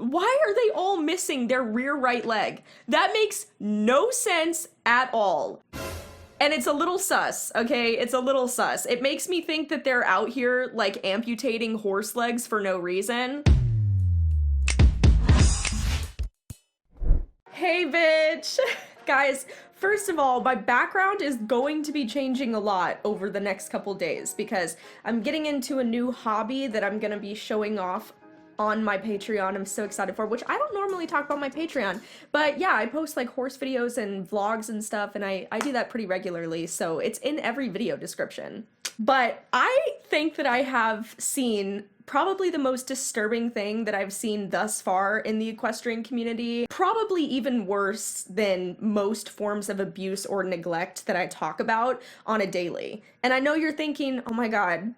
Why are they all missing their rear right leg? That makes no sense at all. And it's a little sus, okay? It's a little sus. It makes me think that they're out here, like, amputating horse legs for no reason. Hey, bitch! Guys, first of all, my background is going to be changing a lot over the next couple days because I'm getting into a new hobby that I'm gonna be showing off on my Patreon. I'm so excited for, which I don't normally talk about my Patreon, but yeah, I post like horse videos and vlogs and stuff, and I do that pretty regularly, so it's in every video description. But I think that I have seen probably the most disturbing thing that I've seen thus far in the equestrian community, probably even worse than most forms of abuse or neglect that I talk about on a daily. And I know you're thinking, oh my god,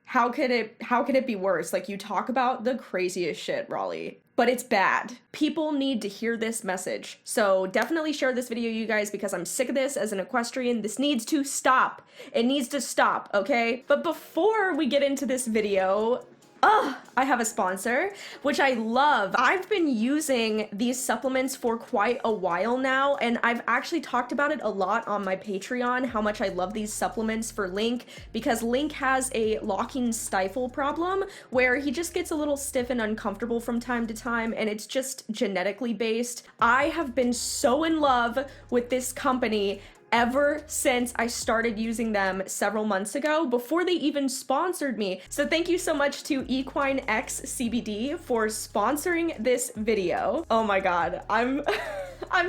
how could it be worse? Like, you talk about the craziest shit, Raleigh. But it's bad. People need to hear this message. So definitely share this video, you guys, because I'm sick of this as an equestrian. This needs to stop. It needs to stop, okay? But before we get into this video, I have a sponsor, which I love. I've been using these supplements for quite a while now, and I've actually talked about it a lot on my Patreon, how much I love these supplements for Link, because Link has a locking stifle problem where he just gets a little stiff and uncomfortable from time to time, and it's just genetically based. I have been so in love with this company ever since I started using them several months ago, before they even sponsored me. So thank you so much to Equine X CBD for sponsoring this video. Oh my god, I'm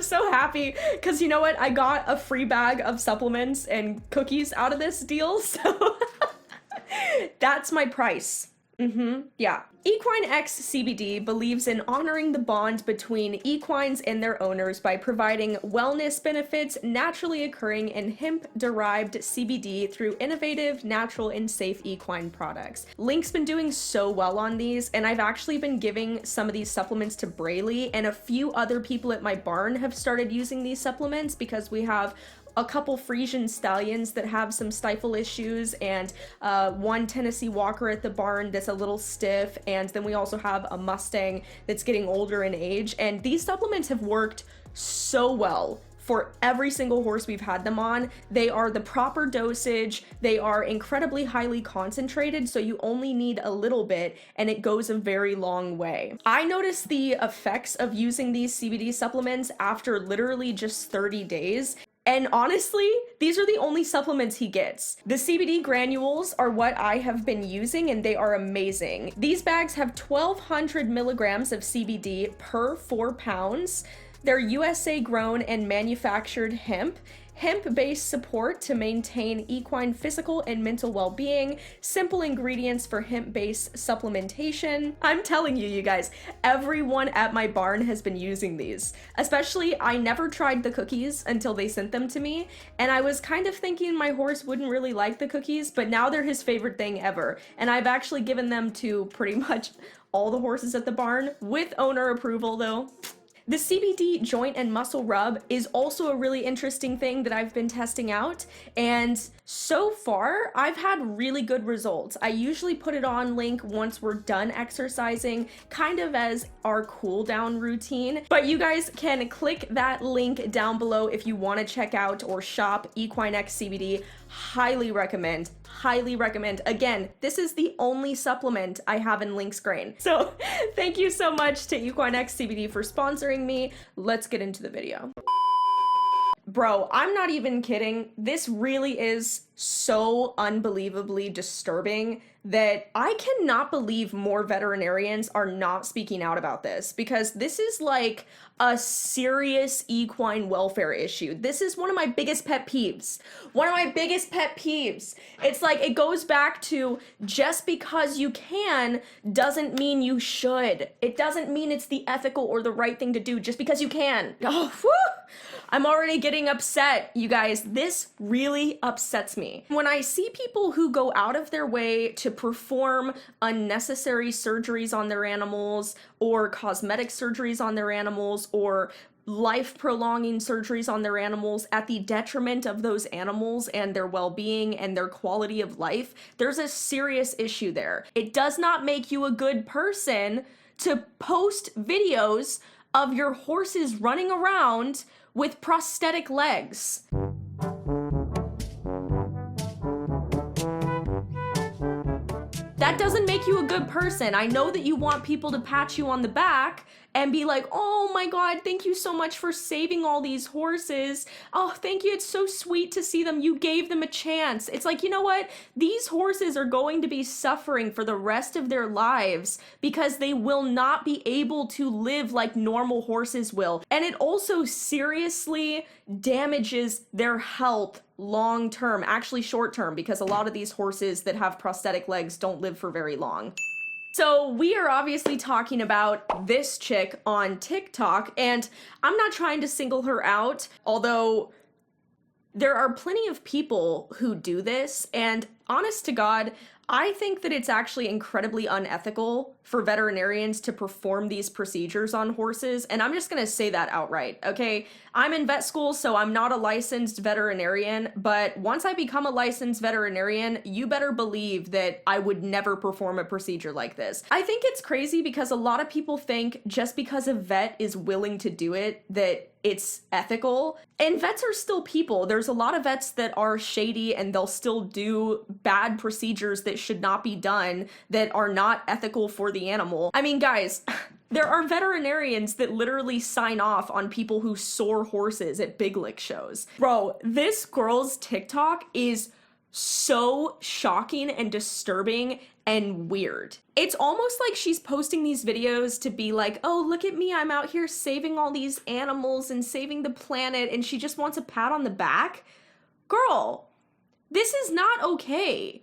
so happy because you know what? I got a free bag of supplements and cookies out of this deal, so that's my price. Yeah. Equine X CBD believes in honoring the bond between equines and their owners by providing wellness benefits naturally occurring in hemp-derived CBD through innovative, natural, and safe equine products. Link's been doing so well on these, and I've actually been giving some of these supplements to Raleigh, and a few other people at my barn have started using these supplements because we have a couple Frisian stallions that have some stifle issues, and one Tennessee Walker at the barn that's a little stiff, and then we also have a Mustang that's getting older in age, and these supplements have worked so well for every single horse we've had them on. They are the proper dosage, they are incredibly highly concentrated, so you only need a little bit, and it goes a very long way. I noticed the effects of using these CBD supplements after literally just 30 days. And honestly, these are the only supplements he gets. The CBD granules are what I have been using, and they are amazing. These bags have 1,200 milligrams of CBD per 4 pounds. They're USA grown and manufactured hemp-based support to maintain equine physical and mental well-being, simple ingredients for hemp-based supplementation. I'm telling you, you guys, everyone at my barn has been using these. Especially, I never tried the cookies until they sent them to me, and I was kind of thinking my horse wouldn't really like the cookies, but now they're his favorite thing ever, and I've actually given them to pretty much all the horses at the barn, with owner approval though. The CBD joint and muscle rub is also a really interesting thing that I've been testing out, and so far I've had really good results. I usually put it on Link once we're done exercising, kind of as our cool down routine, but you guys can click that link down below if you want to check out or shop Equine X CBD. Highly recommend, highly recommend. Again, this is the only supplement I have in Link's grain. So thank you so much to Equine X CBD for sponsoring me. Let's get into the video. Bro, I'm not even kidding. This really is so unbelievably disturbing that I cannot believe more veterinarians are not speaking out about this, because this is like a serious equine welfare issue. This is one of my biggest pet peeves. One of my biggest pet peeves. It's like, it goes back to just because you can doesn't mean you should. It doesn't mean it's the ethical or the right thing to do just because you can. Oh, whew. I'm already getting upset, you guys. This really upsets me. When I see people who go out of their way to perform unnecessary surgeries on their animals, or cosmetic surgeries on their animals, or life-prolonging surgeries on their animals at the detriment of those animals and their well-being and their quality of life, there's a serious issue there. It does not make you a good person to post videos of your horses running around with prosthetic legs. That doesn't make you a good person. I know that you want people to pat you on the back and be like, oh my God, thank you so much for saving all these horses. Oh, thank you. It's so sweet to see them. You gave them a chance. It's like, you know what? These horses are going to be suffering for the rest of their lives because they will not be able to live like normal horses will. And it also seriously damages their health long term, actually short term, because a lot of these horses that have prosthetic legs don't live for very long. So we are obviously talking about this chick on TikTok, and I'm not trying to single her out, although there are plenty of people who do this, and honest to God, I think that it's actually incredibly unethical for veterinarians to perform these procedures on horses, and I'm just gonna say that outright, okay? I'm in vet school, so I'm not a licensed veterinarian, but once I become a licensed veterinarian, you better believe that I would never perform a procedure like this. I think it's crazy because a lot of people think just because a vet is willing to do it, that it's ethical. And vets are still people. There's a lot of vets that are shady and they'll still do bad procedures that should not be done, that are not ethical for the animal. I mean, guys, there are veterinarians that literally sign off on people who soar horses at big lick shows. Bro, this girl's TikTok is so shocking and disturbing and weird. It's almost like she's posting these videos to be like, oh, look at me, I'm out here saving all these animals and saving the planet, and she just wants a pat on the back. Girl, this is not okay.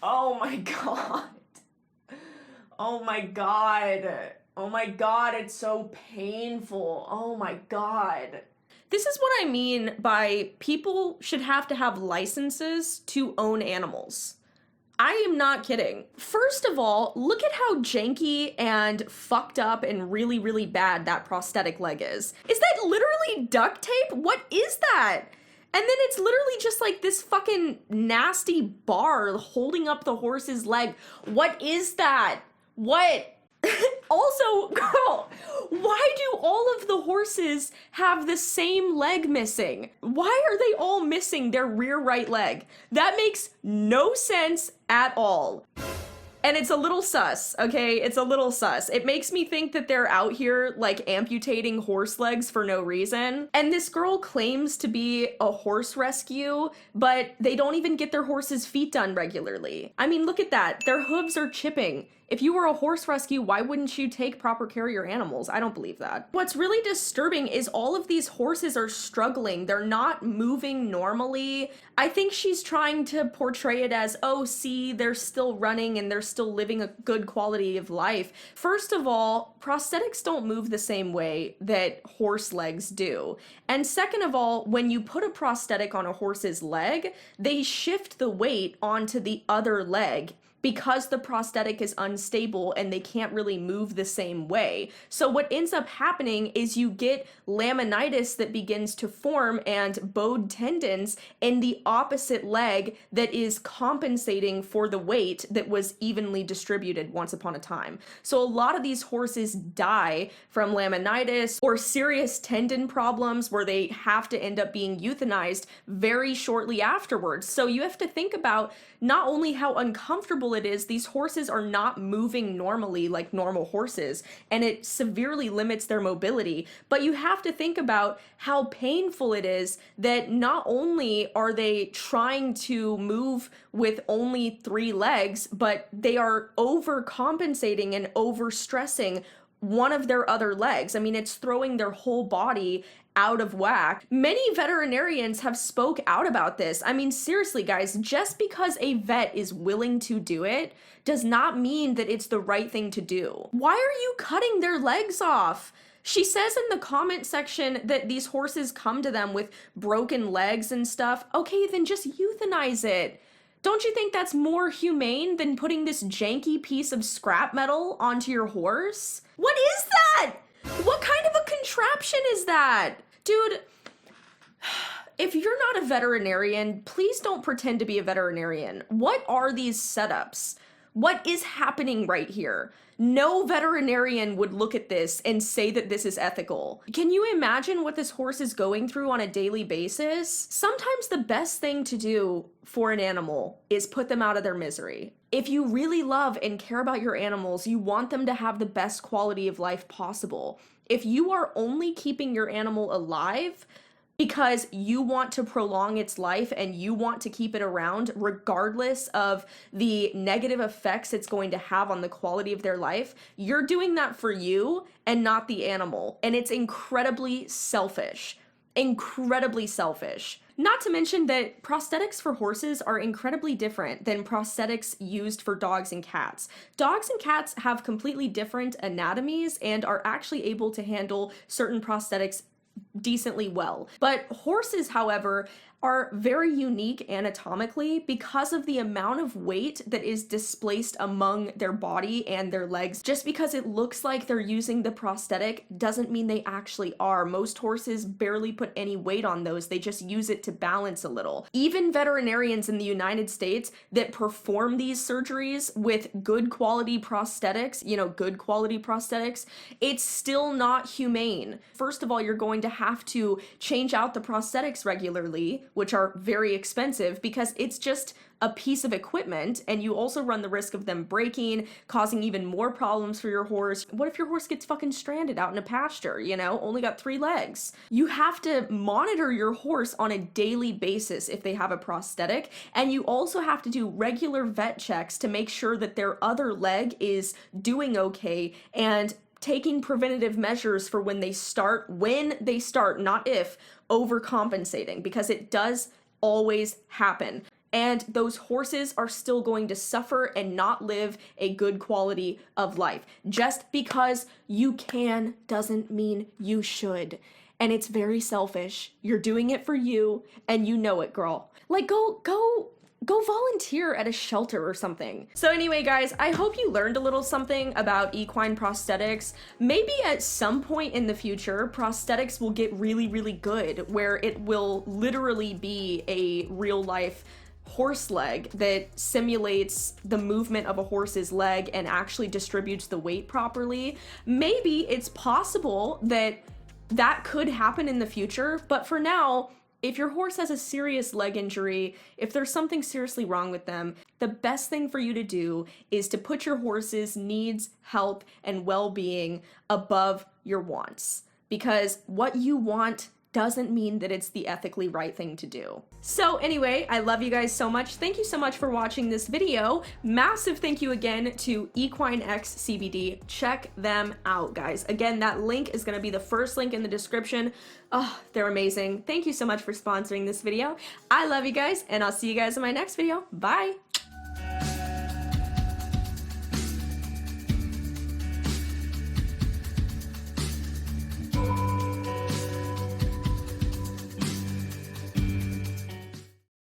Oh my God. Oh my God. Oh my God, it's so painful. Oh my God. This is what I mean by people should have to have licenses to own animals. I am not kidding. First of all, look at how janky and fucked up and really, really bad that prosthetic leg is. Is that literally duct tape? What is that? And then it's literally just like this fucking nasty bar holding up the horse's leg. What is that? What? Also, girl, why do all of the horses have the same leg missing? Why are they all missing their rear right leg? That makes no sense at all. And it's a little sus, okay? It's a little sus. It makes me think that they're out here, like, amputating horse legs for no reason. And this girl claims to be a horse rescue, but they don't even get their horses' feet done regularly. I mean, look at that. Their hooves are chipping. If you were a horse rescue, why wouldn't you take proper care of your animals? I don't believe that. What's really disturbing is all of these horses are struggling. They're not moving normally. I think she's trying to portray it as, oh, see, they're still running and they're still living a good quality of life. First of all, prosthetics don't move the same way that horse legs do. And second of all, when you put a prosthetic on a horse's leg, they shift the weight onto the other leg because the prosthetic is unstable and they can't really move the same way. So what ends up happening is you get laminitis that begins to form and bowed tendons in the opposite leg that is compensating for the weight that was evenly distributed once upon a time. So a lot of these horses die from laminitis or serious tendon problems where they have to end up being euthanized very shortly afterwards. So you have to think about not only how uncomfortable it is, these horses are not moving normally like normal horses, and it severely limits their mobility, but you have to think about how painful it is that not only are they trying to move with only 3 legs, but they are overcompensating and overstressing one of their other legs. I mean, it's throwing their whole body out of whack. Many veterinarians have spoke out about this. I mean, seriously, guys, just because a vet is willing to do it does not mean that it's the right thing to do. Why are you cutting their legs off? She says in the comment section that these horses come to them with broken legs and stuff. Okay, then just euthanize it. Don't you think that's more humane than putting this janky piece of scrap metal onto your horse? What is that? What kind of a contraption is that? Dude, if you're not a veterinarian, please don't pretend to be a veterinarian. What are these setups? What is happening right here? No veterinarian would look at this and say that this is ethical. Can you imagine what this horse is going through on a daily basis? Sometimes the best thing to do for an animal is put them out of their misery. If you really love and care about your animals, you want them to have the best quality of life possible. If you are only keeping your animal alive because you want to prolong its life and you want to keep it around regardless of the negative effects it's going to have on the quality of their life, you're doing that for you and not the animal. And it's incredibly selfish. Incredibly selfish. Not to mention that prosthetics for horses are incredibly different than prosthetics used for dogs and cats. Dogs and cats have completely different anatomies and are actually able to handle certain prosthetics decently well. But horses, however, are very unique anatomically because of the amount of weight that is displaced among their body and their legs. Just because it looks like they're using the prosthetic doesn't mean they actually are. Most horses barely put any weight on those. They just use it to balance a little. Even veterinarians in the United States that perform these surgeries with good quality prosthetics, it's still not humane. First of all, you're going to have to change out the prosthetics regularly, which are very expensive because it's just a piece of equipment, and you also run the risk of them breaking, causing even more problems for your horse. What if your horse gets fucking stranded out in a pasture, only got 3 legs? You have to monitor your horse on a daily basis if they have a prosthetic, and you also have to do regular vet checks to make sure that their other leg is doing okay and taking preventative measures for when they start, not if, overcompensating, because it does always happen. And those horses are still going to suffer and not live a good quality of life. Just because you can doesn't mean you should. And it's very selfish. You're doing it for you, and you know it, girl. Like, go volunteer at a shelter or something. So anyway, guys, I hope you learned a little something about equine prosthetics. Maybe at some point in the future, prosthetics will get really, really good, where it will literally be a real life horse leg that simulates the movement of a horse's leg and actually distributes the weight properly. Maybe it's possible that that could happen in the future, but for now, if your horse has a serious leg injury, if there's something seriously wrong with them, the best thing for you to do is to put your horse's needs, health, and well-being above your wants. Because what you want doesn't mean that it's the ethically right thing to do. So anyway, I love you guys so much. Thank you so much for watching this video. Massive thank you again to Equine X CBD. Check them out, guys. Again, that link is gonna be the first link in the description. Oh, they're amazing. Thank you so much for sponsoring this video. I love you guys, and I'll see you guys in my next video. Bye.